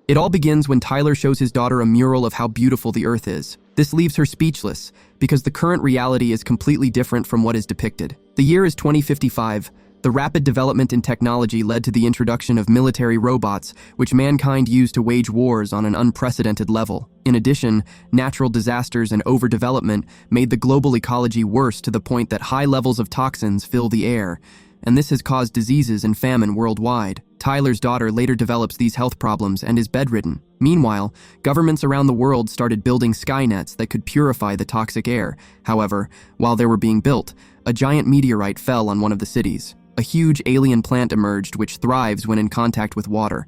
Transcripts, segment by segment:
It all begins when Tyler shows his daughter a mural of how beautiful the Earth is. This leaves her speechless, because the current reality is completely different from what is depicted. The year is 2055. The rapid development in technology led to the introduction of military robots, which mankind used to wage wars on an unprecedented level. In addition, natural disasters and overdevelopment made the global ecology worse to the point that high levels of toxins fill the air, and this has caused diseases and famine worldwide. Tyler's daughter later develops these health problems and is bedridden. Meanwhile, governments around the world started building skynets that could purify the toxic air. However, while they were being built, a giant meteorite fell on one of the cities. A huge alien plant emerged which thrives when in contact with water.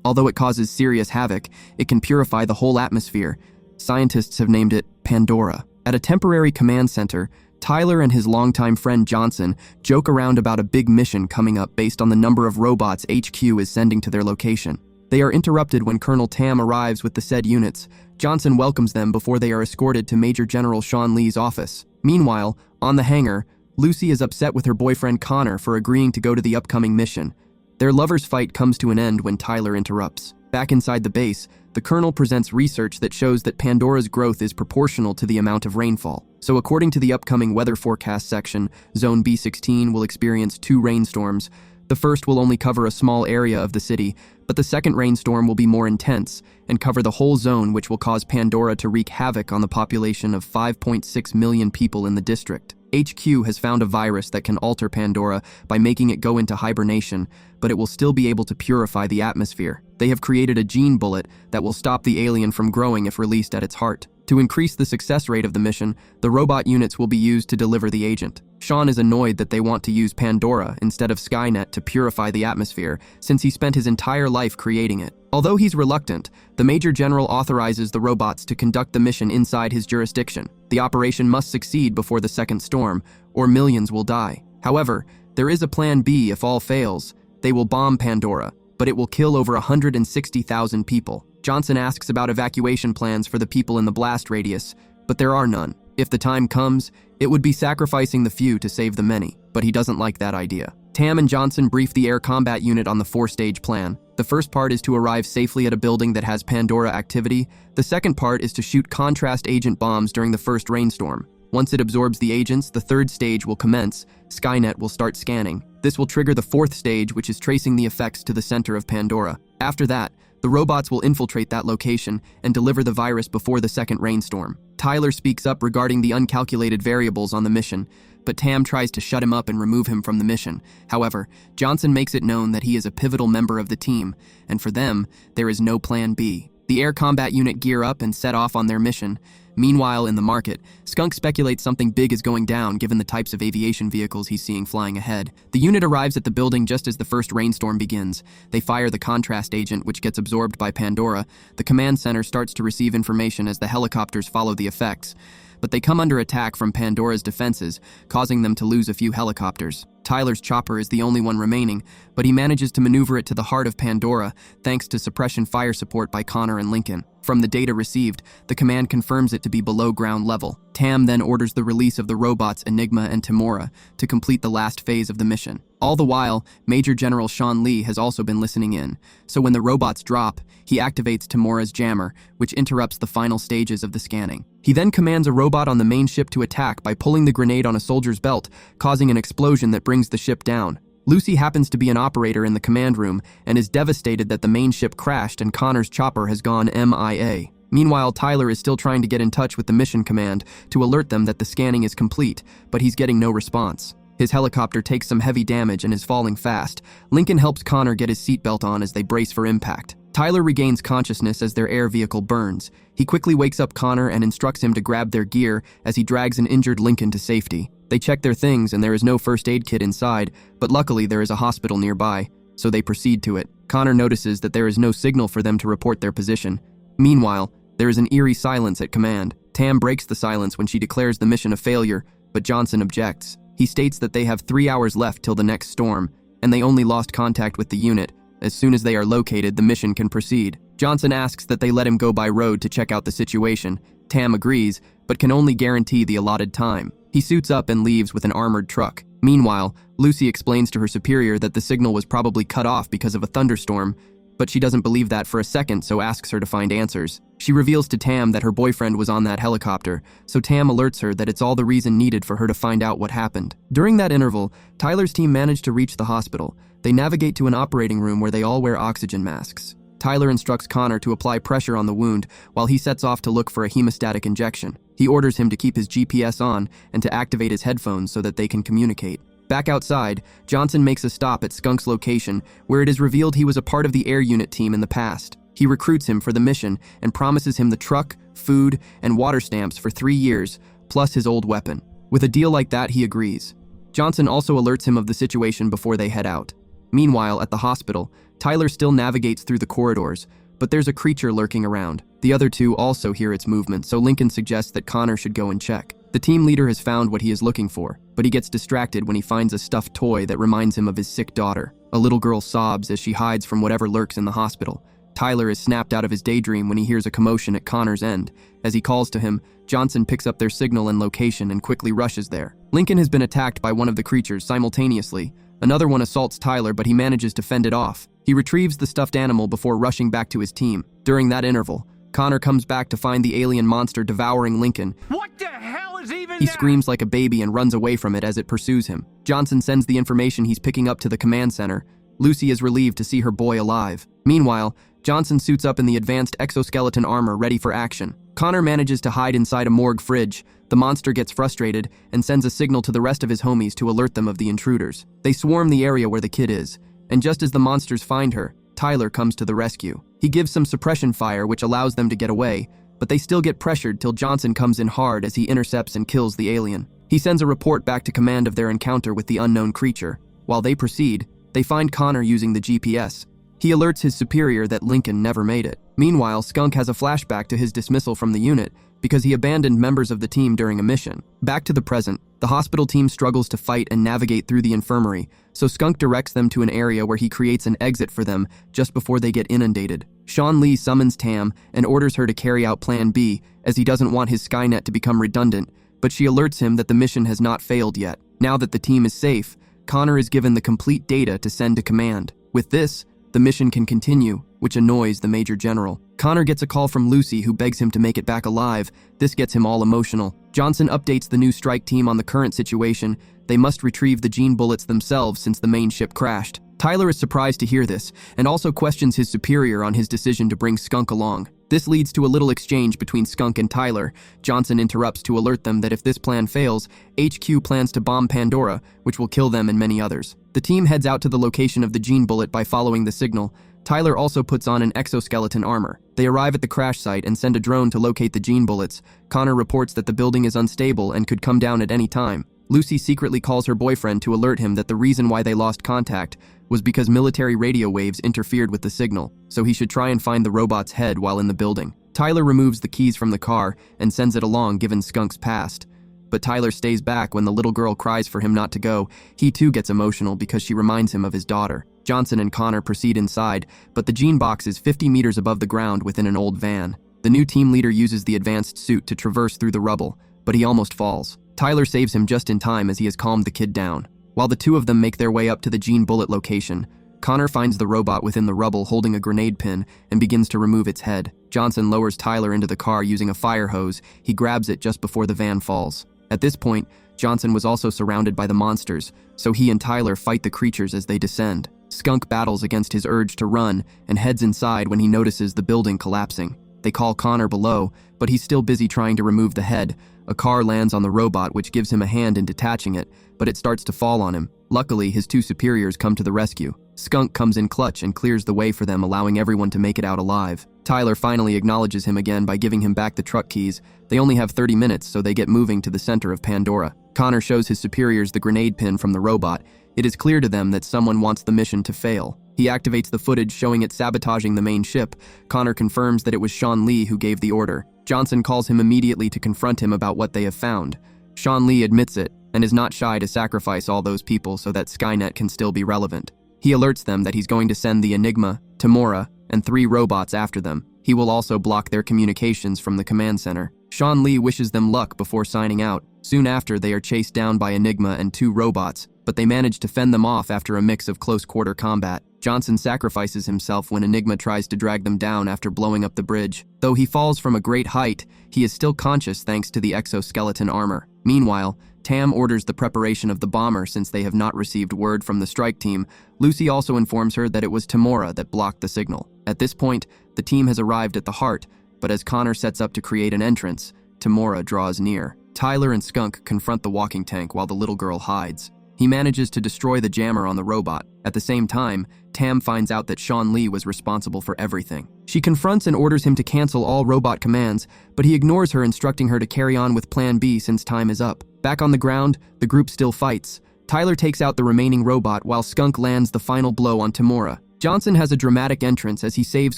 Although it causes serious havoc, it can purify the whole atmosphere. Scientists have named it Pandora. At a temporary command center, Tyler and his longtime friend Johnson joke around about a big mission coming up based on the number of robots HQ is sending to their location. They are interrupted when Colonel Tam arrives with the said units. Johnson welcomes them before they are escorted to Major General Sean Lee's office. Meanwhile, on the hangar, Lucy is upset with her boyfriend Connor for agreeing to go to the upcoming mission. Their lovers' fight comes to an end when Tyler interrupts. Back inside the base, the Colonel presents research that shows that Pandora's growth is proportional to the amount of rainfall. So according to the upcoming weather forecast section, Zone B16 will experience 2 rainstorms. The first will only cover a small area of the city, but the second rainstorm will be more intense and cover the whole zone, which will cause Pandora to wreak havoc on the population of 5.6 million people in the district. HQ has found a virus that can alter Pandora by making it go into hibernation, but it will still be able to purify the atmosphere. They have created a gene bullet that will stop the alien from growing if released at its heart. To increase the success rate of the mission, the robot units will be used to deliver the agent. Sean is annoyed that they want to use Pandora instead of Skynet to purify the atmosphere, since he spent his entire life creating it. Although he's reluctant, the Major General authorizes the robots to conduct the mission inside his jurisdiction. The operation must succeed before the second storm, or millions will die. However, there is a plan B if all fails. They will bomb Pandora, but it will kill over 160,000 people. Johnson asks about evacuation plans for the people in the blast radius, but there are none. If the time comes, it would be sacrificing the few to save the many, but he doesn't like that idea. Tam and Johnson brief the air combat unit on the 4-stage plan. The first part is to arrive safely at a building that has Pandora activity. The second part is to shoot contrast agent bombs during the first rainstorm. Once it absorbs the agents, the third stage will commence. Skynet will start scanning. This will trigger the 4th stage, which is tracing the effects to the center of Pandora. After that, the robots will infiltrate that location and deliver the virus before the second rainstorm. Tyler speaks up regarding the uncalculated variables on the mission, but Tam tries to shut him up and remove him from the mission. However, Johnson makes it known that he is a pivotal member of the team, and for them, there is no plan B. The air combat unit gear up and set off on their mission. Meanwhile, in the market, Skunk speculates something big is going down given the types of aviation vehicles he's seeing flying ahead. The unit arrives at the building just as the first rainstorm begins. They fire the contrast agent, which gets absorbed by Pandora. The command center starts to receive information as the helicopters follow the effects, but they come under attack from Pandora's defenses, causing them to lose a few helicopters. Tyler's chopper is the only one remaining, but he manages to maneuver it to the heart of Pandora thanks to suppression fire support by Connor and Lincoln. From the data received, the command confirms it to be below ground level. Tam then orders the release of the robots Enigma and Timora to complete the last phase of the mission. All the while, Major General Sean Lee has also been listening in, so when the robots drop, he activates Timora's jammer, which interrupts the final stages of the scanning. He then commands a robot on the main ship to attack by pulling the grenade on a soldier's belt, causing an explosion that brings the ship down. Lucy happens to be an operator in the command room and is devastated that the main ship crashed and Connor's chopper has gone MIA. Meanwhile, Tyler is still trying to get in touch with the mission command to alert them that the scanning is complete, but he's getting no response. His helicopter takes some heavy damage and is falling fast. Lincoln helps Connor get his seatbelt on as they brace for impact. Tyler regains consciousness as their air vehicle burns. He quickly wakes up Connor and instructs him to grab their gear as he drags an injured Lincoln to safety. They check their things and there is no first aid kit inside, but luckily there is a hospital nearby, so they proceed to it. Connor notices that there is no signal for them to report their position. Meanwhile, there is an eerie silence at command. Tam breaks the silence when she declares the mission a failure, but Johnson objects. He states that they have 3 hours left till the next storm, and they only lost contact with the unit. As soon as they are located, the mission can proceed. Johnson asks that they let him go by road to check out the situation. Tam agrees, but can only guarantee the allotted time. He suits up and leaves with an armored truck. Meanwhile, Lucy explains to her superior that the signal was probably cut off because of a thunderstorm, but she doesn't believe that for a second, so asks her to find answers. She reveals to Tam that her boyfriend was on that helicopter, so Tam alerts her that it's all the reason needed for her to find out what happened. During that interval, Tyler's team managed to reach the hospital. They navigate to an operating room where they all wear oxygen masks. Tyler instructs Connor to apply pressure on the wound while he sets off to look for a hemostatic injection. He orders him to keep his GPS on and to activate his headphones so that they can communicate. Back outside, Johnson makes a stop at Skunk's location, where it is revealed he was a part of the air unit team in the past. He recruits him for the mission and promises him the truck, food, and water stamps for 3 years, plus his old weapon. With a deal like that, he agrees. Johnson also alerts him of the situation before they head out. Meanwhile, at the hospital, Tyler still navigates through the corridors, but there's a creature lurking around. The other two also hear its movement, so Lincoln suggests that Connor should go and check. The team leader has found what he is looking for, but he gets distracted when he finds a stuffed toy that reminds him of his sick daughter. A little girl sobs as she hides from whatever lurks in the hospital. Tyler is snapped out of his daydream when he hears a commotion at Connor's end. As he calls to him, Johnson picks up their signal and location and quickly rushes there. Lincoln has been attacked by one of the creatures simultaneously. Another one assaults Tyler, but he manages to fend it off. He retrieves the stuffed animal before rushing back to his team. During that interval, Connor comes back to find the alien monster devouring Lincoln. What the hell is even He that? screams like a baby and runs away from it as it pursues him. Johnson sends the information he's picking up to the command center. Lucy is relieved to see her boy alive. Meanwhile, Johnson suits up in the advanced exoskeleton armor ready for action. Connor manages to hide inside a morgue fridge. The monster gets frustrated and sends a signal to the rest of his homies to alert them of the intruders. They swarm the area where the kid is, and just as the monsters find her, Tyler comes to the rescue. He gives some suppression fire which allows them to get away, but they still get pressured till Johnson comes in hard as he intercepts and kills the alien. He sends a report back to command of their encounter with the unknown creature. While they proceed, they find Connor using the GPS. He alerts his superior that Lincoln never made it. Meanwhile, Skunk has a flashback to his dismissal from the unit because he abandoned members of the team during a mission. Back to the present, the hospital team struggles to fight and navigate through the infirmary, so Skunk directs them to an area where he creates an exit for them just before they get inundated. Sean Lee summons Tam and orders her to carry out Plan B, as he doesn't want his Skynet to become redundant, but she alerts him that the mission has not failed yet. Now that the team is safe, Connor is given the complete data to send to command. With this, the mission can continue, which annoys the Major General. Connor gets a call from Lucy, who begs him to make it back alive. This gets him all emotional. Johnson updates the new strike team on the current situation. They must retrieve the gene bullets themselves since the main ship crashed. Tyler is surprised to hear this, and also questions his superior on his decision to bring Skunk along. This leads to a little exchange between Skunk and Tyler. Johnson interrupts to alert them that if this plan fails, HQ plans to bomb Pandora, which will kill them and many others. The team heads out to the location of the gene bullet by following the signal. Tyler also puts on an exoskeleton armor. They arrive at the crash site and send a drone to locate the gene bullets. Connor reports that the building is unstable and could come down at any time. Lucy secretly calls her boyfriend to alert him that the reason why they lost contact was because military radio waves interfered with the signal, so he should try and find the robot's head while in the building. Tyler removes the keys from the car and sends it along given Skunk's past. But Tyler stays back when the little girl cries for him not to go. He too gets emotional because she reminds him of his daughter. Johnson and Connor proceed inside, but the gene box is 50 meters above the ground within an old van. The new team leader uses the advanced suit to traverse through the rubble, but he almost falls. Tyler saves him just in time as he has calmed the kid down. While the two of them make their way up to the gene bullet location, Connor finds the robot within the rubble holding a grenade pin and begins to remove its head. Johnson lowers Tyler into the car using a fire hose. He grabs it just before the van falls. At this point, Johnson was also surrounded by the monsters, so he and Tyler fight the creatures as they descend. Skunk battles against his urge to run and heads inside when he notices the building collapsing. They call Connor below, but he's still busy trying to remove the head. A car lands on the robot, which gives him a hand in detaching it, but it starts to fall on him. Luckily, his two superiors come to the rescue. Skunk comes in clutch and clears the way for them, allowing everyone to make it out alive. Tyler finally acknowledges him again by giving him back the truck keys. They only have 30 minutes, so they get moving to the center of Pandora. Connor shows his superiors the grenade pin from the robot. It is clear to them that someone wants the mission to fail. He activates the footage showing it sabotaging the main ship. Connor confirms that it was Sean Lee who gave the order. Johnson calls him immediately to confront him about what they have found. Sean Lee admits it and is not shy to sacrifice all those people so that Skynet can still be relevant. He alerts them that he's going to send the Enigma, Tamora, and 3 robots after them. He will also block their communications from the command center. Sean Lee wishes them luck before signing out. Soon after, they are chased down by Enigma and 2 robots, but they manage to fend them off after a mix of close-quarter combat. Johnson sacrifices himself when Enigma tries to drag them down after blowing up the bridge. Though he falls from a great height, he is still conscious thanks to the exoskeleton armor. Meanwhile, Tam orders the preparation of the bomber since they have not received word from the strike team. Lucy also informs her that it was Tamora that blocked the signal. At this point, the team has arrived at the heart, but as Connor sets up to create an entrance, Tamora draws near. Tyler and Skunk confront the walking tank while the little girl hides. He manages to destroy the jammer on the robot. At the same time, Tam finds out that Sean Lee was responsible for everything. She confronts and orders him to cancel all robot commands, but he ignores her, instructing her to carry on with Plan B since time is up. Back on the ground, the group still fights. Tyler takes out the remaining robot while Skunk lands the final blow on Tamora. Johnson has a dramatic entrance as he saves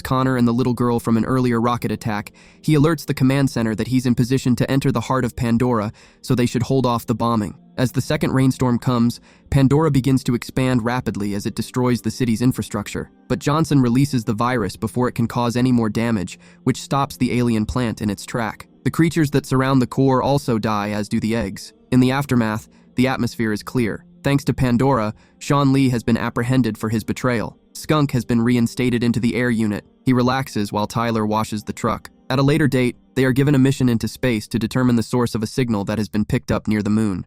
Connor and the little girl from an earlier rocket attack. He alerts the command center that he's in position to enter the heart of Pandora, so they should hold off the bombing. As the second rainstorm comes, Pandora begins to expand rapidly as it destroys the city's infrastructure. But Johnson releases the virus before it can cause any more damage, which stops the alien plant in its track. The creatures that surround the core also die, as do the eggs. In the aftermath, the atmosphere is clear. Thanks to Pandora, Sean Lee has been apprehended for his betrayal. Skunk has been reinstated into the air unit. He relaxes while Tyler washes the truck. At a later date, they are given a mission into space to determine the source of a signal that has been picked up near the moon.